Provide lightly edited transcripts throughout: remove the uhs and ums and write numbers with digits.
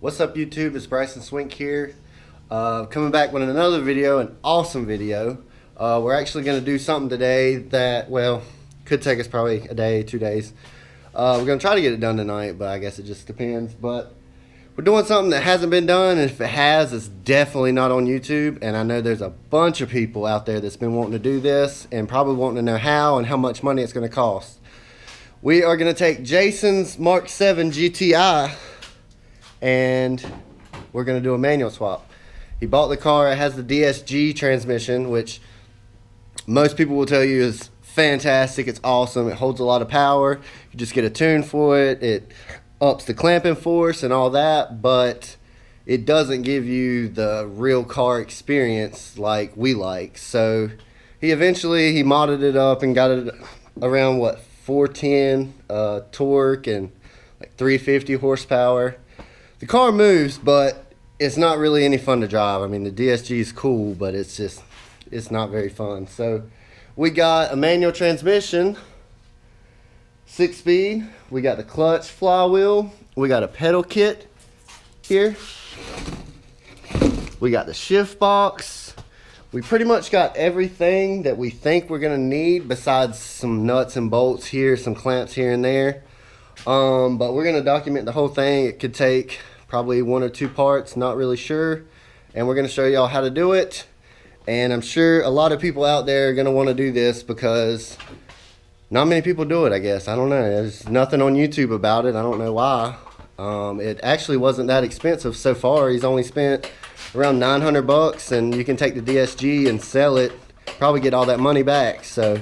What's up YouTube, it's Bryson Swink here. Coming back with another video, an awesome video. We're actually going to do something today that, well, could take us probably a day, 2 days. We're going to try to get it done tonight, but I guess it just depends. But we're doing something that hasn't been done, and if it has, it's definitely not on YouTube. And I know there's a bunch of people out there that's been wanting to do this and probably wanting to know how and how much money it's going to cost. We are going to take Jason's Mk7 Gti and we're going to do a manual swap. He bought the car. It has the DSG transmission, which most people will tell you is fantastic. It's awesome. It holds a lot of power. You just get a tune for it. It ups the clamping force and all that, but it doesn't give you the real car experience like we like. So he modded it up and got it around, what, 410 torque and like 350 horsepower. The car moves, but it's not really any fun to drive. I mean, the DSG is cool, but it's not very fun. So we got a manual transmission, 6-speed. We got the clutch flywheel. We got a pedal kit here. We got the shift box. We pretty much got everything that we think we're gonna need, besides some nuts and bolts here, some clamps here and there. But we're gonna document the whole thing. It could take probably 1 or 2 parts, not really sure. And we're gonna show y'all how to do it. And I'm sure a lot of people out there are gonna wanna do this because not many people do it, I guess. I don't know, there's nothing on YouTube about it. I don't know why. It actually wasn't that expensive so far. He's only spent around 900 bucks, and you can take the DSG and sell it, probably get all that money back. So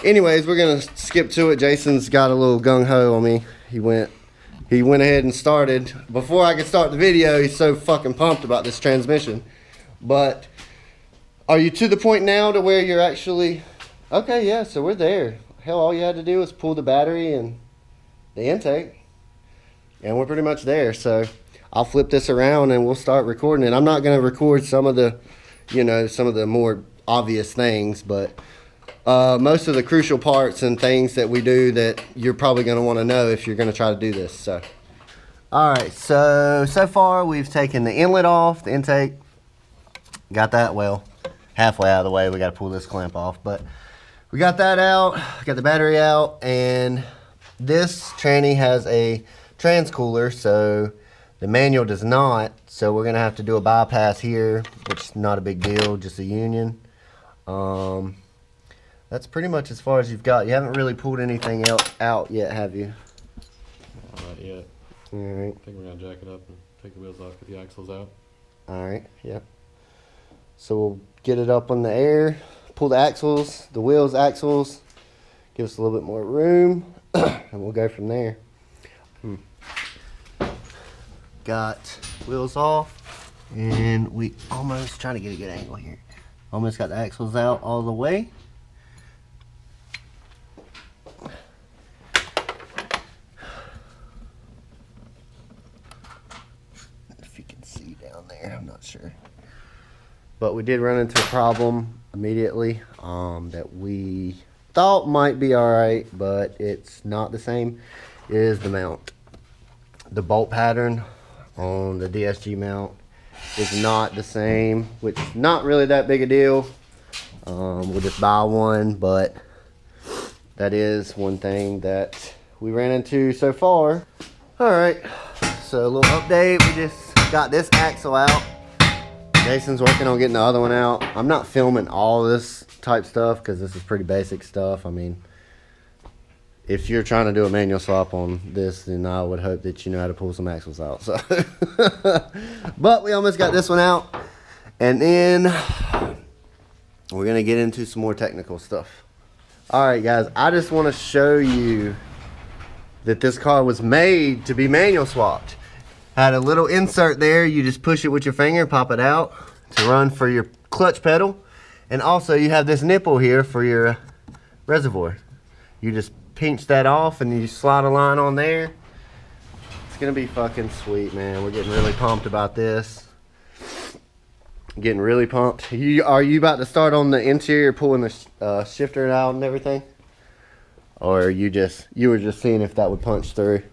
anyways, we're gonna skip to it. Jason's got a little gung-ho on me. He went ahead and started before I could start the video. He's so fucking pumped about this transmission. But are you to the point now to where you're actually okay? Yeah, so we're there. Hell, all you had to do was pull the battery and the intake, and we're pretty much there. So I'll flip this around and we'll start recording it. I'm not going to record some of the, some of the more obvious things, but most of the crucial parts and things that we do that you're probably going to want to know if you're going to try to do this. So, alright, so far we've taken the inlet off, the intake. Got that, well, halfway out of the way. We got to pull this clamp off, but we got that out, got the battery out, and this tranny has a transcooler, so the manual does not, so we're going to have to do a bypass here, which is not a big deal, just a union. That's pretty much as far as you've got. You haven't really pulled anything else out yet, have you? Not yet. Alright. I think we're going to jack it up and take the wheels off, get the axles out. Alright, yep. So we'll get it up on the air, pull the axles, the wheels, axles, give us a little bit more room, and we'll go from there. Got wheels off, and we almost, trying to get a good angle here, almost got the axles out all the way. If you can see down there, I'm not sure. But we did run into a problem immediately that we thought might be alright, but it's not the same, is the mount. The bolt pattern on the DSG mount is not the same, which is not really that big a deal. We'll just buy one, but that is one thing that we ran into so far. Alright, so a little update. We just got this axle out. Jason's working on getting the other one out. I'm not filming all this type stuff because this is pretty basic stuff. I mean, if you're trying to do a manual swap on this, then I would hope that you know how to pull some axles out. So, but we almost got this one out, and then we're gonna get into some more technical stuff. All right, guys, I just want to show you that this car was made to be manual swapped. Had a little insert there. You just push it with your finger, pop it out to run for your clutch pedal, and also you have this nipple here for your reservoir. You just pinch that off and you slide a line on there. It's gonna be fucking sweet, man. We're getting really pumped about this. Getting really pumped. Are you about to start on the interior, pulling the shifter out and everything, or you were just seeing if that would punch through?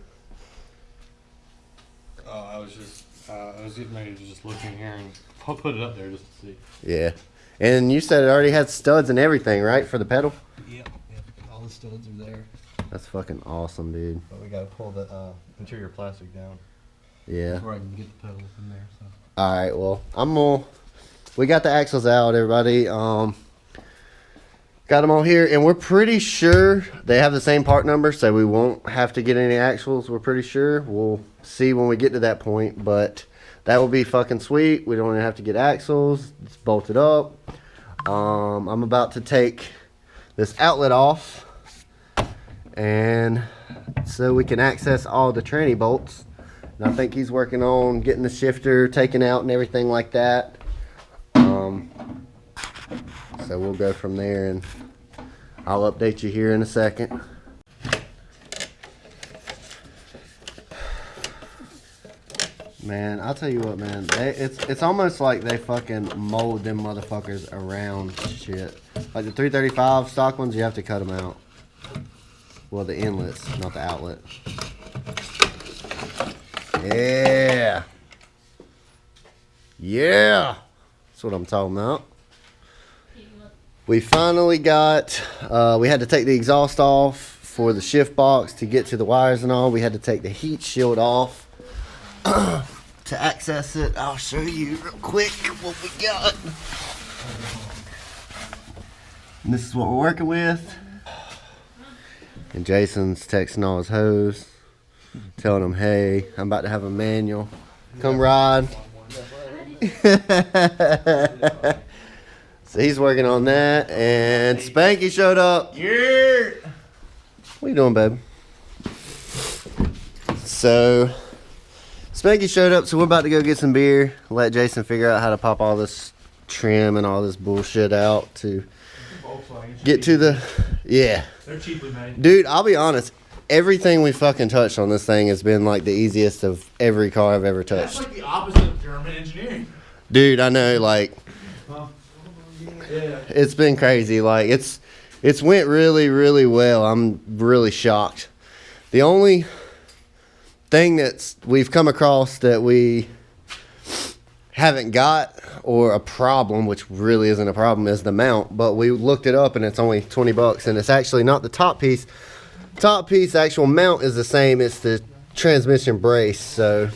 I was just I was getting ready to just look in here and I'll put it up there just to see. Yeah. And you said it already had studs and everything, right, for the pedal? Yep. All the studs are there. That's fucking awesome, dude. But we gotta pull the interior plastic down. Yeah. Before I can get the pedals in there. So. All right. Well, we got the axles out, everybody. Got them all here, and we're pretty sure they have the same part number, so we won't have to get any axles. We're pretty sure. We'll see when we get to that point, but that will be fucking sweet. We don't even have to get axles. It's bolted up. I'm about to take this outlet off, and so we can access all the tranny bolts. And I think he's working on getting the shifter taken out and everything like that. So we'll go from there, and I'll update you here in a second. Man, I'll tell you what, man. It's almost like they fucking mold them motherfuckers around shit. Like the 335 stock ones, you have to cut them out. Well, the inlets, not the outlet. Yeah. Yeah. That's what I'm talking about. We finally got, we had to take the exhaust off for the shift box to get to the wires and all. We had to take the heat shield off to access it. I'll show you real quick what we got. And this is what we're working with. And Jason's texting all his hoes, telling them, hey, I'm about to have a manual. Come ride. So he's working on that, and Spanky showed up. Yeah. What you doing, babe? So Spanky showed up, so we're about to go get some beer. Let Jason figure out how to pop all this trim and all this bullshit out to get to the, yeah. They're cheaply made. Dude, I'll be honest. Everything we fucking touched on this thing has been like the easiest of every car I've ever touched. That's like the opposite of German engineering. Dude, I know, like, Yeah. it's been crazy. Like, it's went really, really well. I'm really shocked. The only thing that we've come across that we haven't got, or a problem, which really isn't a problem, is the mount. But we looked it up, and it's only 20 bucks, and it's actually not the top piece. Top piece, actual mount is the same. It's the transmission brace, so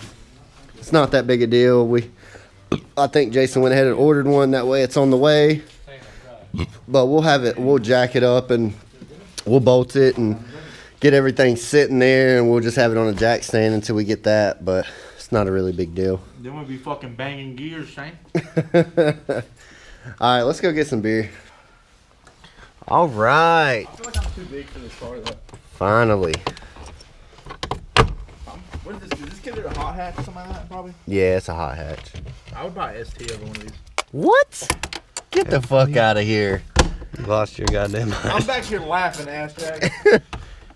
it's not that big a deal. I think Jason went ahead and ordered one. That way it's on the way. But we'll have it, we'll jack it up and we'll bolt it and get everything sitting there, and we'll just have it on a jack stand until we get that. But it's not a really big deal. Then we'll be fucking banging gears, Shane. All right, let's go get some beer. All right. I feel like I'm too big for this car, though. Finally. What is this? Is this considered a hot hatch or something like that, probably? Yeah, it's a hot hatch. I would buy ST over one of these. What? Get the fuck out of here. You lost your goddamn mind. I'm back here laughing, ass Jack.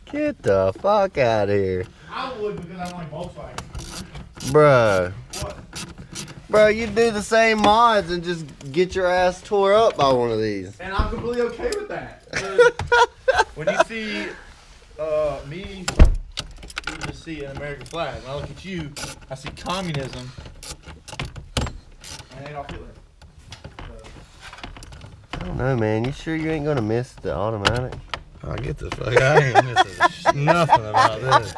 Get the fuck out of here. I would because I like Volkswagen. Bruh. What? Bro, you do the same mods and just get your ass tore up by one of these. And I'm completely okay with that. 'Cause when you see me, you just see an American flag. When I look at you, I see communism and Adolf Hitler. I don't know, man. You sure you ain't gonna miss the automatic? Oh, get the fuck out. I ain't missing nothing about this.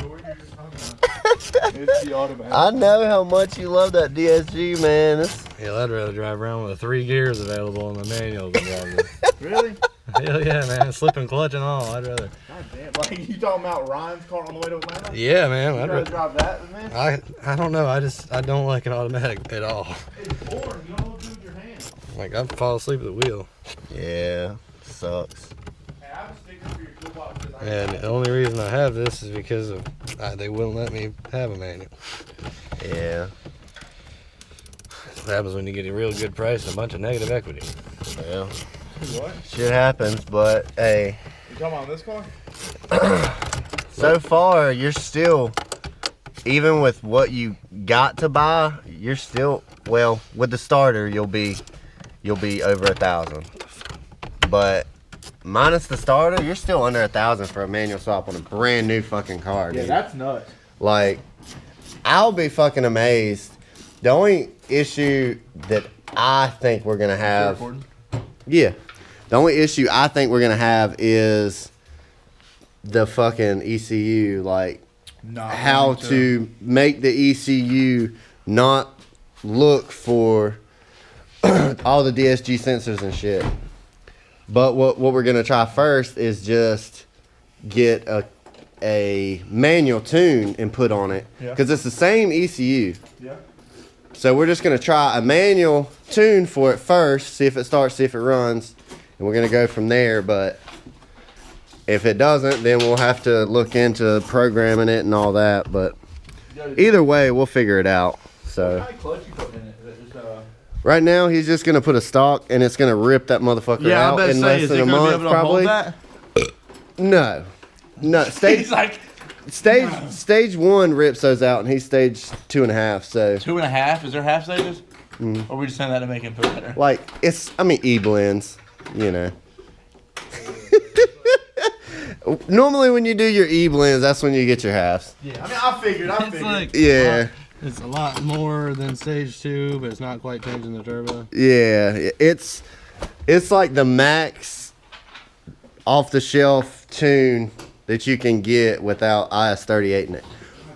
Sure you're just talking about it's the automatic. I know how much you love that DSG, man. Hell, I'd rather drive around with 3 gears available in the manual than drive this. Really? Hell yeah, man. Slipping clutch and all. I'd rather. God damn. Like, you talking about Ryan's car on the way to Atlanta? Yeah, man. You'd I'd rather rather. drive that than this? I don't know. I don't like an automatic at all. It's boring. You don't know what to do with your hands. Like, I'd fall asleep at the wheel. Yeah, sucks. Hey, I have a sticker for your toolbox. And the only reason I have this is because of they wouldn't let me have a manual. Yeah. That's what happens when you get a real good price and a bunch of negative equity. Well, What? shit happens, but hey. You talking about this car? So far, you're still, even with what you got to buy, you're still, well, with the starter, you'll be over 1,000. But minus the starter, you're still under 1,000 for a manual swap on a brand new fucking car, dude. Yeah, that's nuts. Like, I'll be fucking amazed. The only issue that I think we're gonna have, yeah, the only issue I think we're gonna have is the fucking ECU, like how to make the ECU not look for all the DSG sensors and shit. But what we're gonna try first is just get a manual tune and put on it, because it's the same ECU. Yeah. So we're just gonna try a manual tune for it first, see if it starts, see if it runs, and we're gonna go from there. But if it doesn't, then we'll have to look into programming it and all that. But either way, we'll figure it out. So What kind of clutch you putting in it? Is it just, right now, he's just gonna put a stock, and it's gonna rip that motherfucker out in less than a month, probably. No, stage. He's like stage 1 rips those out, and he's stage 2.5. So 2.5. Is there half stages? Or are we just saying that to make him feel better? like E-blends, you know. Normally, when you do your E-blends, that's when you get your halves. Yeah, I mean, I figured. It's like Yeah. it's a lot more than stage 2, but it's not quite changing the turbo. Yeah, it's like the max off-the-shelf tune that you can get without IS-38 in it.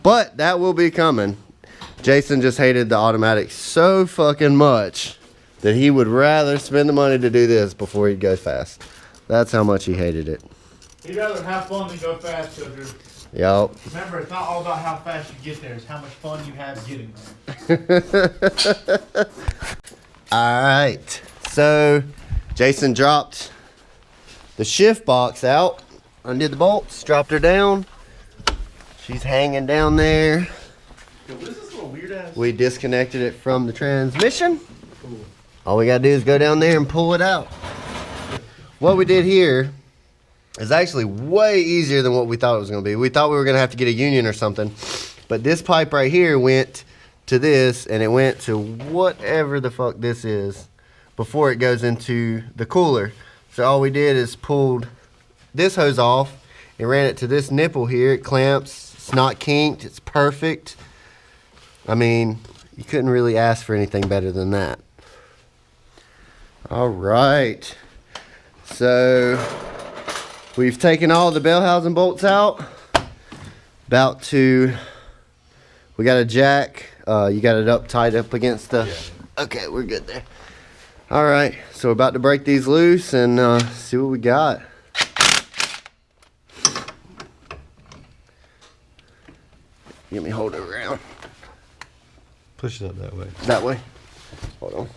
But that will be coming. Jason just hated the automatic so fucking much that he would rather spend the money to do this before he'd go fast. That's how much he hated it. He'd rather have fun than go fast, children. Yup. Remember, it's not all about how fast you get there. It's how much fun you have getting there. Alright. So, Jason dropped the shift box out, undid the bolts, dropped her down. She's hanging down there. Yo, what is this little weird ass? We disconnected it from the transmission. All we gotta do is go down there and pull it out. What we did here is actually way easier than what we thought it was gonna be. We thought we were gonna have to get a union or something, but this pipe right here went to this, and it went to whatever the fuck this is before it goes into the cooler. So all we did is pulled this hose off and ran it to this nipple here. It clamps, it's not kinked, it's perfect. I mean, you couldn't really ask for anything better than that. All right, so we've taken all the bell housing bolts out. We got a jack. You got it up tight up against the, okay, we're good there. All right, so we're about to break these loose and see what we got. Let me hold it around. Push it up that way. That way. Hold on.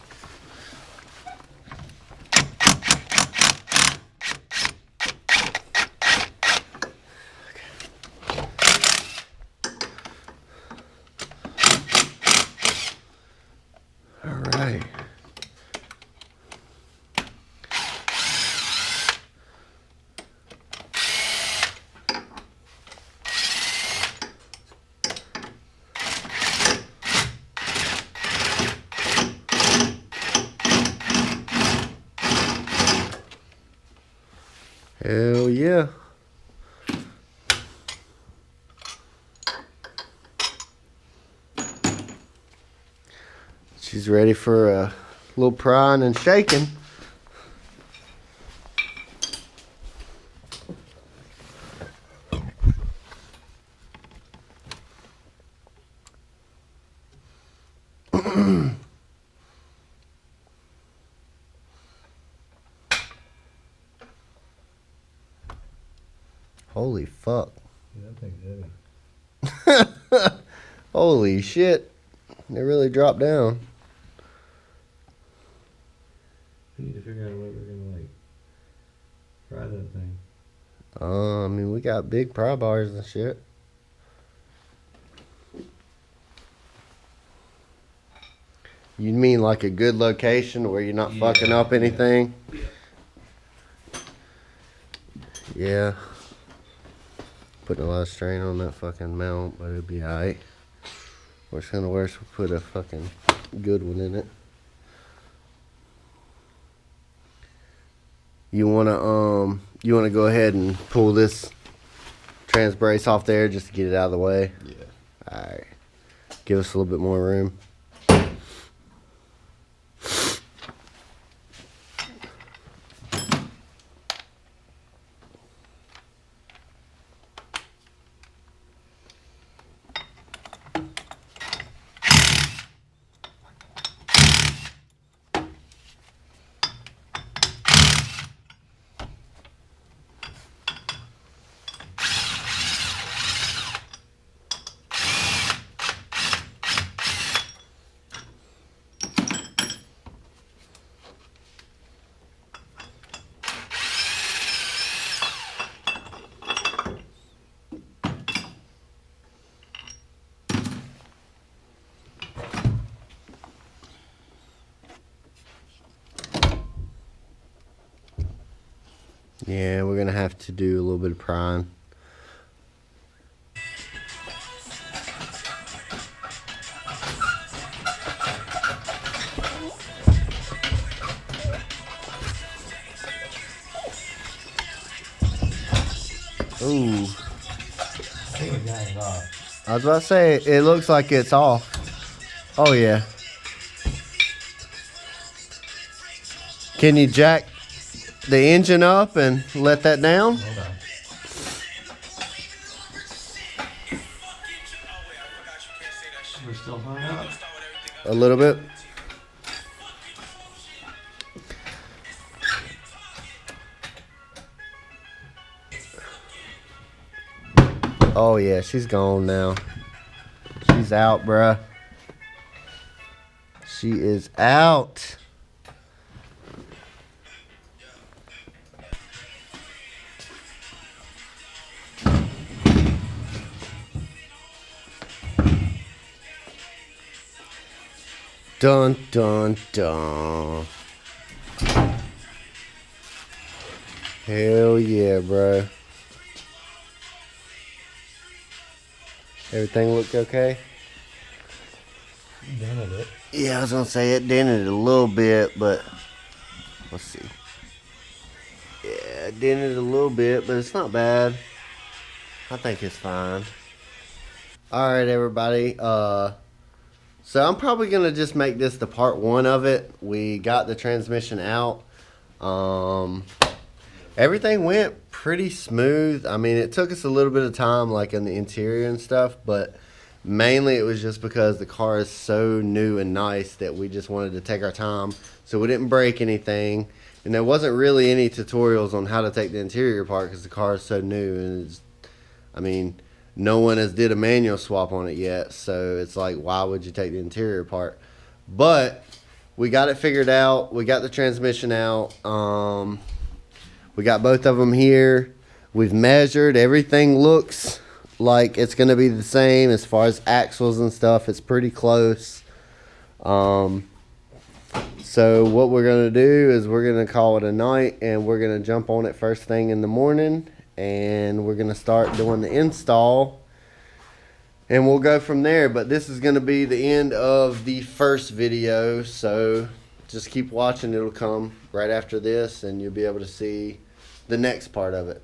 All right. Hell yeah. She's ready for a little prying and shaking. Holy fuck. Yeah, that thing's heavy. Holy shit. It really dropped down. We need to figure out a way we're gonna like pry that thing. I mean, we got big pry bars and shit. You mean like a good location where you're not fucking up anything? Yeah. Putting a lot of strain on that fucking mount, but it'll be alright. Worst kind of worst, we'll put a fucking good one in it. You wanna go ahead and pull this trans brace off there just to get it out of the way? Yeah. Alright. Give us a little bit more room. Yeah, we're gonna have to do a little bit of prying. Ooh. I was about to say, it looks like it's off. Oh yeah. Can you jack the engine up and let that down? Hold on. We're still hung up. A little bit. Oh yeah, she's gone now. She's out, bruh. She is out. Dun dun dun. Hell yeah, bro. Everything look okay? Dented it. Yeah, I was gonna say it dented a little bit, but let's see. Yeah, it dented a little bit, but it's not bad. I think it's fine. Alright, everybody. So I'm probably gonna just make this the part 1 of it. We got the transmission out. Everything went pretty smooth. I mean, it took us a little bit of time, like in the interior and stuff, but mainly it was just because the car is so new and nice that we just wanted to take our time, so we didn't break anything. And there wasn't really any tutorials on how to take the interior apart because the car is so new, and it's, I mean, no one has did a manual swap on it yet, so it's like, why would you take the interior apart? But we got it figured out. We got the transmission out. We got both of them here. We've measured. Everything looks like it's going to be the same as far as axles and stuff. It's pretty close. So what we're going to do is we're going to call it a night, and we're going to jump on it first thing in the morning, and we're going to start doing the install, and we'll go from there. But this is going to be the end of the first video, so just keep watching. It'll come right after this, and you'll be able to see the next part of it.